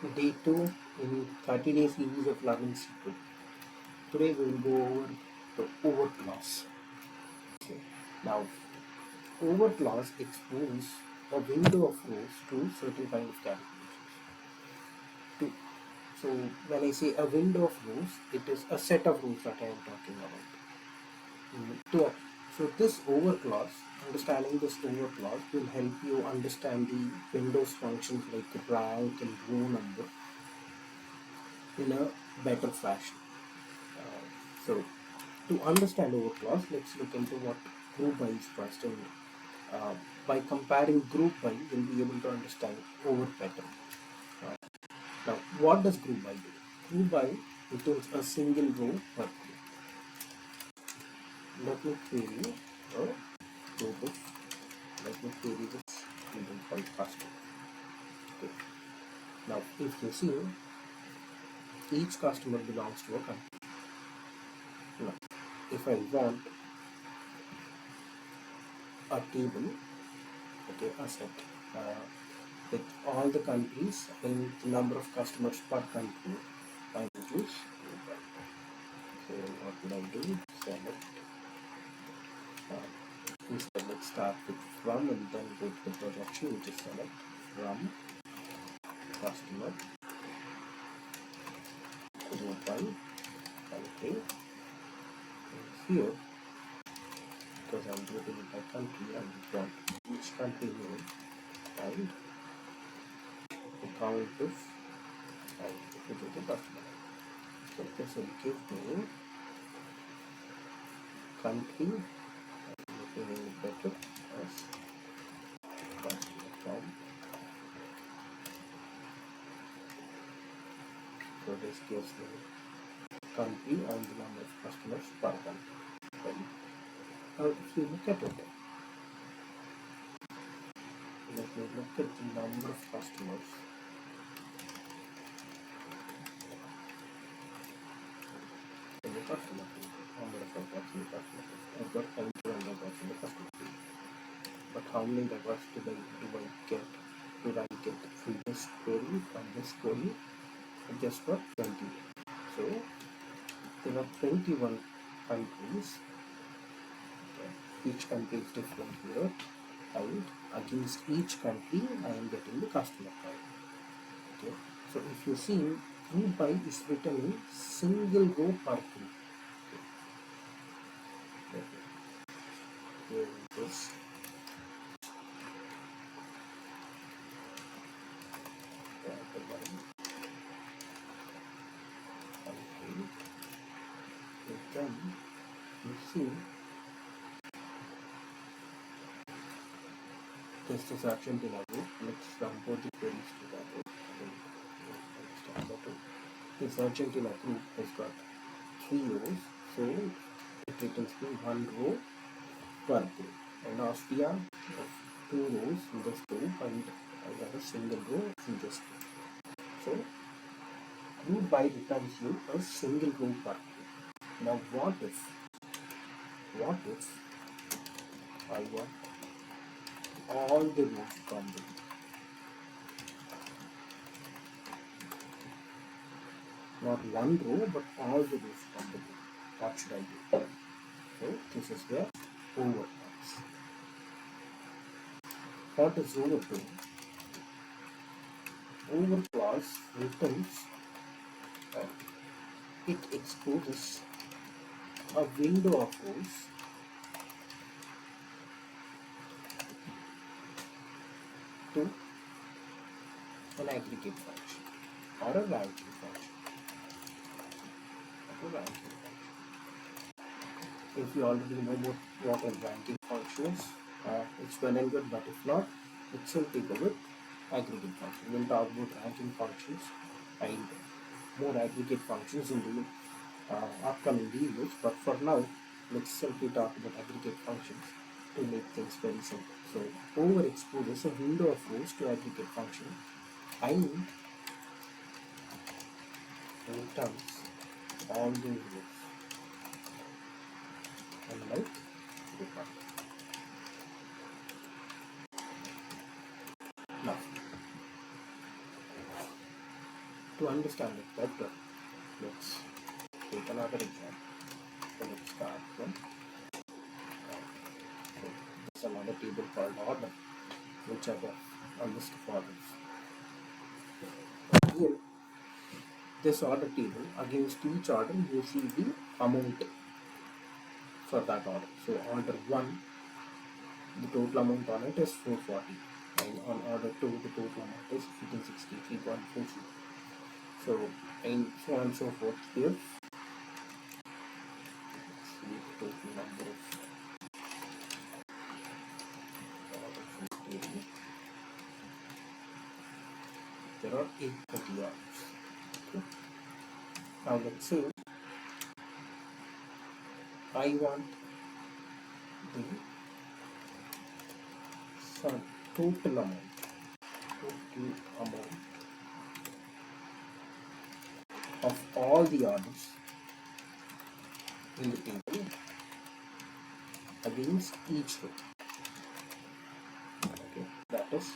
Day 2 in 30-day series of learning SQL. Today we will go over the over clause. Okay. Now, over clause exposes a window of rows to certain kind of calculations. To, so when I say a window of rows, it is a set of rows that I am talking about. So this over clause, understanding this over clause will help you understand the Windows functions like rank and row number in a better fashion. So to understand over clause, let's look into what group by is first. And by comparing group by, we'll be able to understand over better. Now, what does group by do? Group by returns a single row per group. Let me query a group of, let me query this field called customer. Okay. Now, if you see, each customer belongs to a company. Now, if I want a table, okay, a set with all the countries and the number of customers per country, I will use. So what will I do? Select. Instead, let's start with from and then go to the projection, which is select from customer group by country. And here, because I'm grouping it by country, I will want each country name and the count of the customer. So this will give me country, making it better as customer from. So this gives me country and the number of customers per country. Now if you look at it, let me look at the number of customers. In the customer field, number of records in the customer field. I've got 21 records in the customer field. But how many records do I get? Did I get from this query, from this query? I just got 20. So there are 21 countries. Okay. Each country is different here. And against each country, I am getting the customer file. Okay. So if you see, group by is written in single row per group. Okay. Here it is. Then you see this is Argentina group. Let's import the queries to that group. This Argentina group has got 3 rows, so it returns me 1 row per group. And Austria of 2 rows in this group, and I got a single row in this group. So group by returns you a single row per group. Now what if I want all the rows from the group? Not one row, but all the rows from the group. What should I do? So this is where over comes. What is over doing? Over clause returns, it exposes a window of rows to an aggregate function or a ranking function. If you already know what a ranking function is, it's well and good, but if not, it's simply go with aggregate function. We'll talk about ranking functions and more aggregate functions in the upcoming videos, but for now, let's simply talk about aggregate functions to make things very simple. So over exposes a window of rows to aggregate function and returns all the rows, unlike the one. Now To understand it better, let's take another example. So let's start from so there's another table called order, which I got a list of orders. Here, this order table, against each order, you see the amount for that order. So order 1, the total amount on it is 440, and on order 2, the total amount is 1863.40. So, and so on and so forth. Here, let's see the total number of orders in the table. There are 830 orders. Okay. Now let's say I want the total amount of all the orders in the table against each row. Okay, that is,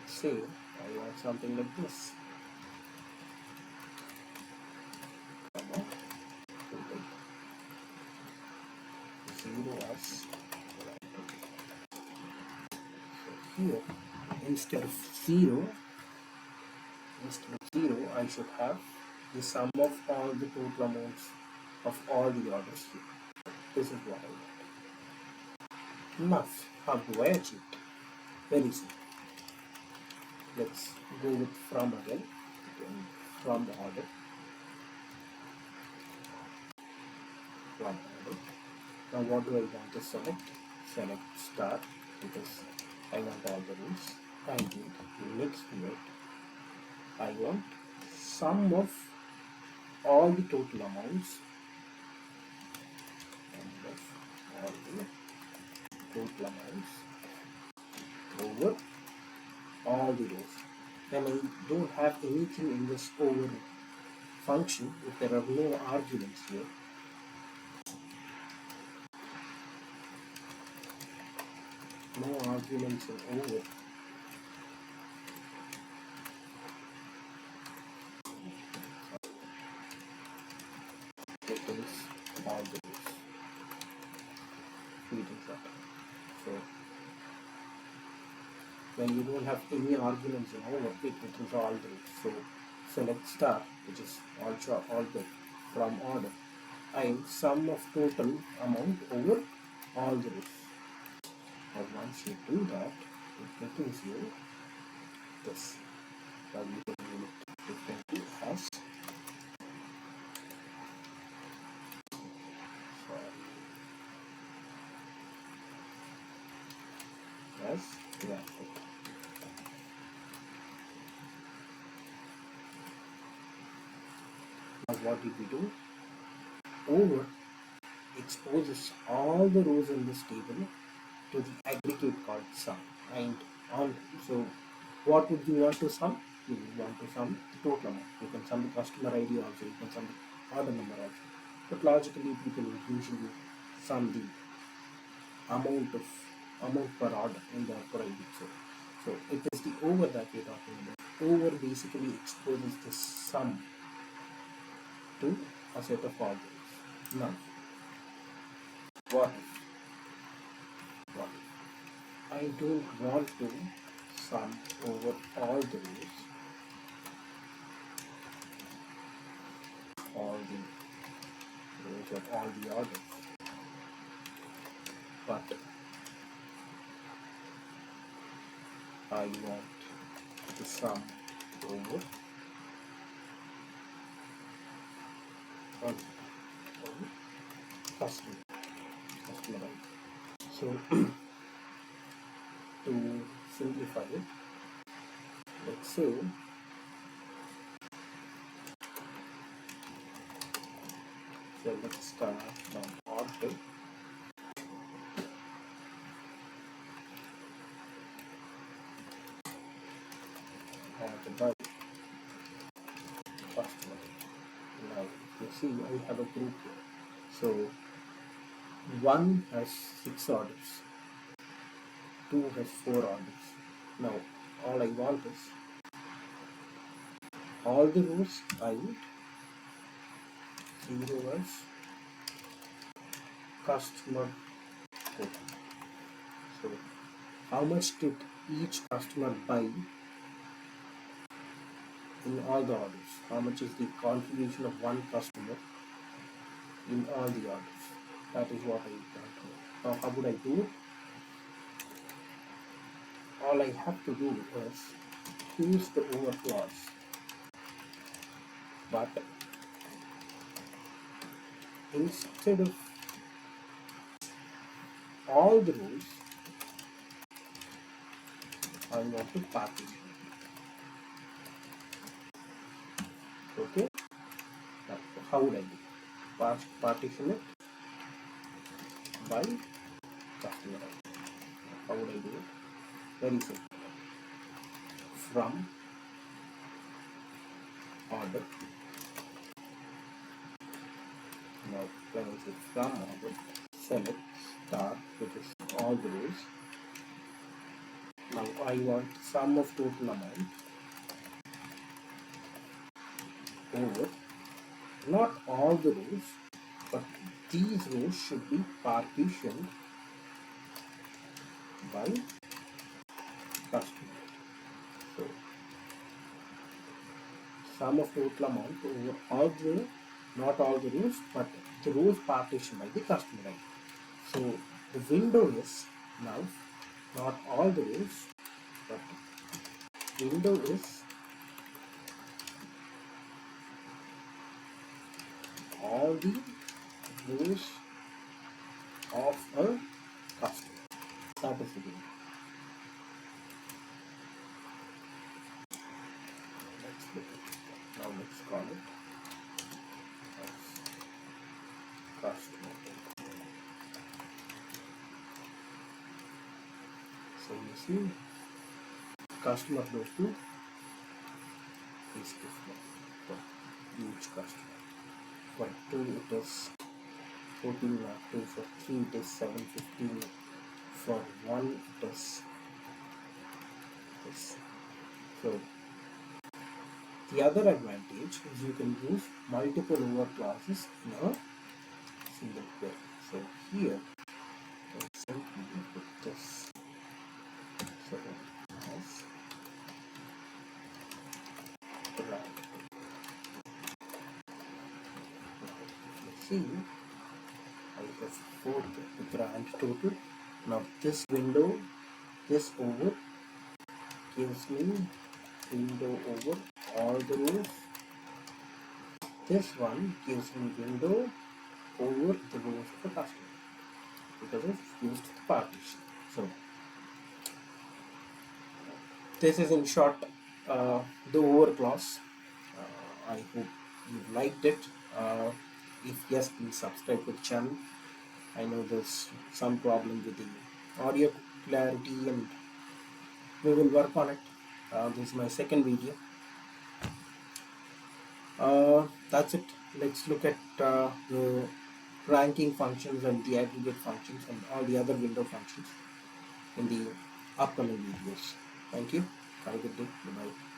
say I want something like this. Zero as so here instead of zero I should have the sum of all the total amounts of all the orders here. This is what I want. Now, how do I achieve it? Very simple. Let's go with from again. From the order. From order. Now what do I want to select? Select star because I want all the rows. And next to it, I want sum of all the total amounts over all the rows. Then I don't have anything in this over function if there are no arguments here. No arguments in over. It is all the rows. Feeding that. So when you don't have any arguments in over, it is all the rows. So select star, which is also all the from order, and sum of total amount over all the rows. And once you do that, it returns you this. Now you can name it differently as graphic. Now what did we do? Over exposes all the rows in this table to the aggregate called sum, and on so what would you want to sum? You want to sum the total amount. You can sum the customer ID also, you can sum the order number also, but logically people will usually sum the amount per order in the per ID. So it is the over that we're talking about. Over basically exposes the sum to a set of orders. Now what if I don't want to sum over all the rows, of all the orders, but I want to sum over customer ID. So to simplify it, let's say let's start from order by customer. Now you see I have a group here. So 1 has 6 orders, 2 has 4 orders. Now all I want is all the rows I 0 as customer total. So how much did each customer buy in all the orders? How much is the contribution of one customer in all the orders? That is what I want to know. Now how would I do it? All I have to do is use the over clause, but instead of all the rows I want to partition. Okay, now how would I do it? Partition it by customer ID. How would I do it? Very simple. From order. Now when I say from order, select star, which is all the rows. Now I want sum of total amount over not all the rows, but these rows should be partitioned by customer. So sum of total amount over all the, not all the rows, but the rows partitioned by the customer ID. So the window is now not all the rows, but window is all the rows of a customer. That is the window. Let's look at it. Now let's call it as customer. So you see, customer total is different for each customer. For 2 it is 1402, for 3 it is 715, for 1 it is this. So the other advantage is you can use multiple over clauses in a single query. So here I simply put this. So as brand. See, I have 4 grand total. Now this window, this over gives me window over all the rows. This one gives me window over the rows of the customer because I've used the partition. So this is in short the over clause. I hope you liked it. If yes, please subscribe to the channel. I know there's some problem with the audio clarity and we will work on it. This is my second video. That's it. Let's look at the ranking functions and the aggregate functions and all the other window functions in the upcoming videos. Thank you. Have a good day. Bye-bye.